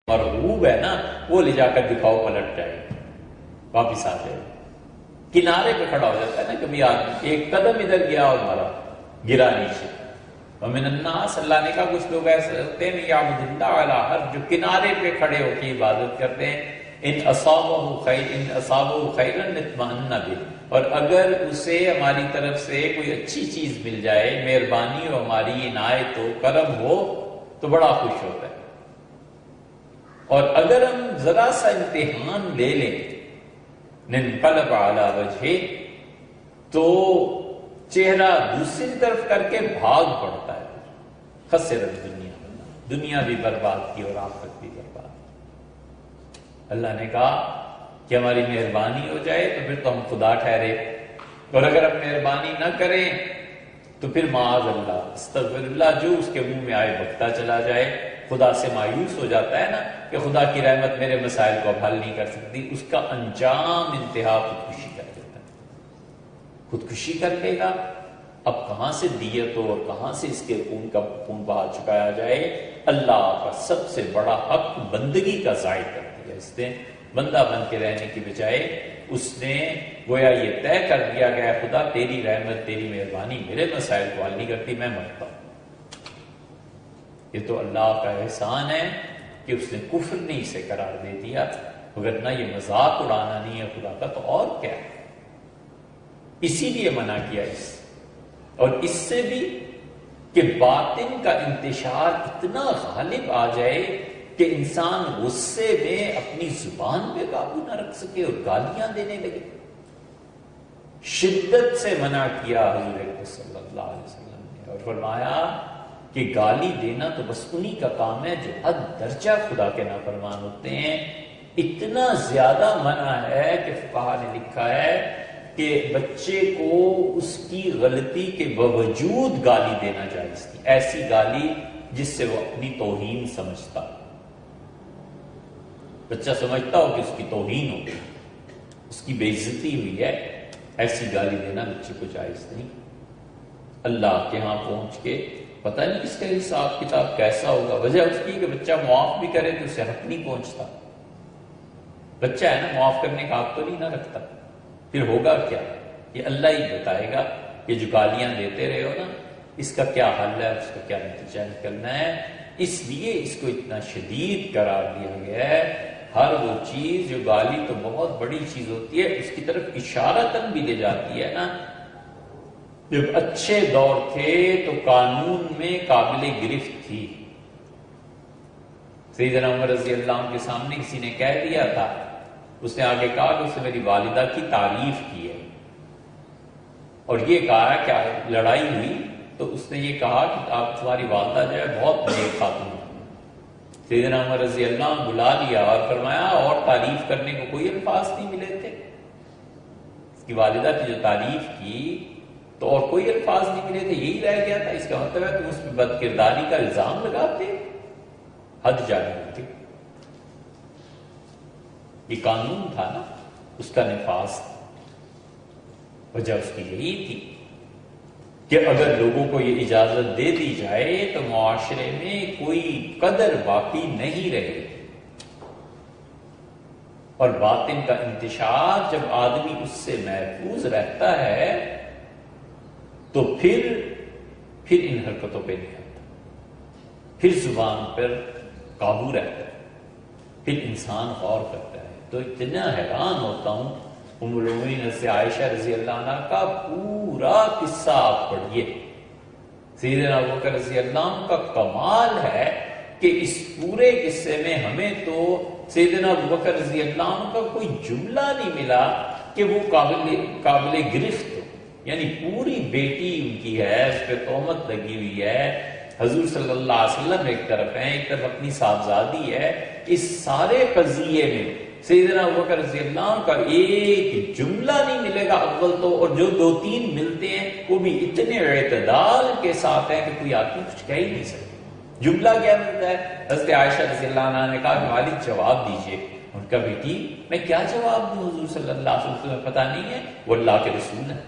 مرغوب ہے نا وہ لے جا کر دکھاؤ پلٹ جائے واپس آ جائے. کنارے پہ کھڑا ہو جاتا ہے نا کبھی آدمی ایک قدم ادھر گیا اور مرا گرا نیچے. ومن الناس اللہ نے کہا کچھ لوگ ایسے ہوتے ہیں یعبد اللہ علی حرف جو کنارے پہ کھڑے ہو کے عبادت کرتے ہیں. ان اصابہ خیرا اطمأن بہ اور اگر اسے ہماری طرف سے کوئی اچھی چیز مل جائے مہربانی ہو ہماری عنایت ہو کرم ہو تو بڑا خوش ہوتا ہے. اور اگر ہم ذرا سا امتحان لے لیں ننقلب علی وجہہ تو چہرہ دوسری طرف کر کے بھاگ پڑتا ہے. خسر الدنیا دنیا بھی برباد کی اور آخرت بھی برباد. اللہ نے کہا کہ ہماری مہربانی ہو جائے تو پھر تو ہم خدا ٹھہرے اور اگر ہم مہربانی نہ کریں تو پھر معاذ اللہ استغفر اللہ جو اس کے منہ میں آئے بکتا چلا جائے. خدا سے مایوس ہو جاتا ہے نا کہ خدا کی رحمت میرے مسائل کو اب حل نہیں کر سکتی. اس کا انجام انتہا خودکشی کر دیتا ہے. خودکشی کر لے گا. اب کہاں سے دیت ہو اور کہاں سے اس کے خون بہا چکایا جائے. اللہ کا سب سے بڑا حق بندگی کا ضائع کر دیا. اس نے بندہ بن کے رہنے کی بجائے اس نے گویا یہ طے کر دیا گیا خدا تیری رحمت تیری مہربانی میرے مسائل کو حل نہیں کرتی میں مرتا ہوں. یہ تو اللہ کا احسان ہے کہ اس نے کفر نہیں اسے قرار دے دیا وگرنہ یہ مذاق اڑانا نہیں ہے خدا کا تو اور کیا ہے. اسی لیے منع کیا اس اور اس سے بھی کہ باطن کا انتشار اتنا غالب آ جائے کہ انسان غصے میں اپنی زبان پہ قابو نہ رکھ سکے اور گالیاں دینے لگے. شدت سے منع کیا حضور صلی اللہ علیہ وسلم نے اور فرمایا کہ گالی دینا تو بس انہی کا کام ہے جو حد درجہ خدا کے نافرمان ہوتے ہیں. اتنا زیادہ منع ہے کہ فقہا نے لکھا ہے کہ بچے کو اس کی غلطی کے باوجود گالی دینا جائز تھی. ایسی گالی جس سے وہ اپنی توہین سمجھتا. بچہ سمجھتا ہو کہ اس کی توہین ہو گئی اس کی بے عزتی ہوئی ہے ایسی گالی دینا بچے کو جائز نہیں. اللہ کے ہاں پہنچ کے پتہ نہیں اس کا حساب کتاب کیسا ہوگا. وجہ اس کی کہ بچہ معاف بھی کرے تو اسے حق نہیں پہنچتا. بچہ ہے نا معاف کرنے کا حق تو نہیں نہ رکھتا. پھر ہوگا کیا یہ اللہ ہی بتائے گا. یہ جو گالیاں دیتے رہے ہو نا اس کا کیا حل ہے اس کا کیا نتیجہ نکلنا ہے. اس لیے اس کو اتنا شدید قرار دیا گیا ہے. ہر وہ چیز جو گالی تو بہت بڑی چیز ہوتی ہے اس کی طرف اشارتاً بھی لے جاتی ہے نا. جب اچھے دور تھے تو قانون میں قابل گرفت تھی. سیدنا عمر رضی اللہ عنہ کے سامنے کسی نے کہہ دیا تھا اس نے آگے کہا کہ اس نے میری والدہ کی تعریف کی ہے اور یہ کہا کہ لڑائی ہوئی تو اس نے یہ کہا کہ آپ تمہاری والدہ جو ہے بہت نیک خاتون ہے. سیدنا عمر رضی اللہ عنہ بلا لیا اور فرمایا اور تعریف کرنے کو کوئی الفاظ نہیں ملے تھے. اس کی والدہ کی جو تعریف کی تو اور کوئی الفاظ نہیں ملے تھے یہی رہ گیا تھا. اس کا مطلب ہے تم اس پہ بد کرداری کا الزام لگاتے حد جانی ہوتی. یہ قانون تھا نا اس کا نفاذ تھا. وجہ اس کی یہی تھی کہ اگر لوگوں کو یہ اجازت دے دی جائے تو معاشرے میں کوئی قدر باقی نہیں رہے. اور باطن کا انتشار جب آدمی اس سے محفوظ رہتا ہے تو پھر ان حرکتوں پہ نہیں آتا. پھر زبان پر قابو رہتا ہے. پھر انسان غور کرتا ہے. تو اتنا حیران ہوتا ہوں ام المؤمنین سے عائشہ رضی اللہ عنہ کا پورا قصہ آپ پڑھیے. سیدنا ابوبکر رضی اللہ عنہ کا کمال ہے کہ اس پورے قصے میں ہمیں تو سیدنا ابوبکر رضی اللہ عنہ کا کوئی جملہ نہیں ملا کہ وہ قابل گرفت ہو. یعنی پوری بیٹی ان کی ہے اس پہ تہمت لگی ہوئی ہے. حضور صلی اللہ علیہ وسلم ایک طرف ہیں ایک طرف اپنی صاحبزادی ہے. اس سارے قضیے میں سیدنا ابوبکر رضی اللہ عنہ کا ایک جملہ نہیں ملے گا اول تو. اور جو دو تین ملتے ہیں وہ بھی اتنے اعتدال کے ساتھ ہیں کہ کوئی آدمی کچھ کہہ ہی نہیں سکتا. جملہ کیا ملتا ہے؟ حضرت عائشہ رضی اللہ عنہ نے کہا کہ والد جواب دیجئے. ان کا بیٹی میں کیا جواب دوں حضور صلی اللہ علیہ وسلم پتہ نہیں ہے وہ اللہ کے رسول ہیں.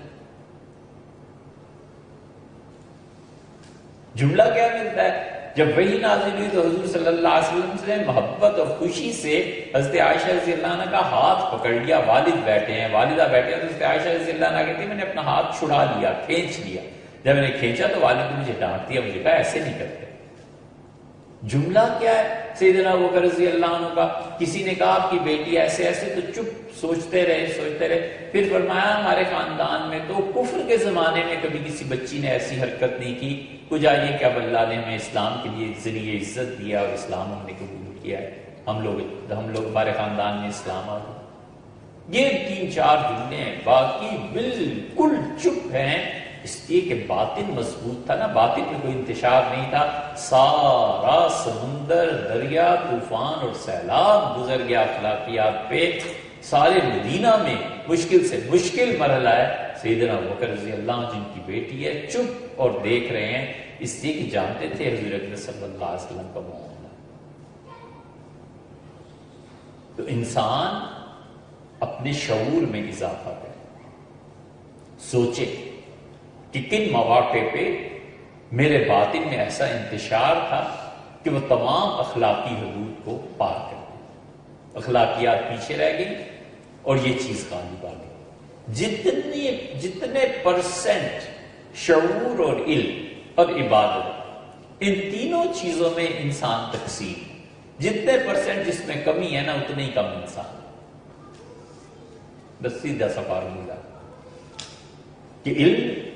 جملہ کیا ملتا ہے جب وہی نازل ہوئی تو حضور صلی اللہ علیہ وسلم سے محبت اور خوشی سے حضرت عائشہ رضی اللہ عنہ کا ہاتھ پکڑ لیا. والد بیٹھے ہیں، والدہ بیٹھے ہیں، تو حضرت عائشہ رضی اللہ عنہ کہتی ہیں میں نے اپنا ہاتھ چھڑا لیا، کھینچ لیا. جب میں نے کھینچا تو والد نے مجھے ڈانٹ دیا، مجھے کہا ایسے نہیں کرتے. جملہ کیا ہے سیدنا ابوبکر رضی اللہ عنہ کا؟ کسی نے کہا آپ کی بیٹی ایسے ایسے، تو چپ، سوچتے رہے. پھر فرمایا ہمارے خاندان میں تو کفر کے زمانے میں کبھی کسی بچی نے ایسی حرکت نہیں کی. کچھ آئیے کہ اب اللہ نے ہمیں اسلام کے لیے ذریعے عزت دیا اور اسلام ہم نے قبول کیا ہے، ہم لوگ ہمارے خاندان میں اسلام آ گیا. یہ 3-4 جملے ہیں، باقی بالکل چپ ہیں، اس لیے کہ باطن مضبوط تھا نا. باطن میں کوئی انتشار نہیں تھا. سارا سمندر، دریا، طوفان اور سیلاب گزر گیا اخلاقیات پہ. سارے مدینہ میں مشکل سے مشکل مرحلہ ہے. سیدنا ابوبکر رضی اللہ عنہ جن کی بیٹی ہے چپ اور دیکھ رہے ہیں، اس لیے کہ جانتے تھے حضور اکرم صلی اللہ علیہ وسلم کا معاملہ. تو انسان اپنے شعور میں اضافہ کرے، سوچے کہ کن مواقع پہ میرے باطن میں ایسا انتشار تھا کہ وہ تمام اخلاقی حدود کو پار کر دے. اخلاقیات پیچھے رہ گئی اور یہ چیز غالب آ گئی. جتنے پرسنٹ شعور اور علم اور عبادت، ان تینوں چیزوں میں انسان تقسیم، جتنے پرسنٹ جس میں کمی ہے نا اتنے ہی کم انسان. بس سیدھا سا فارمولا کہ علم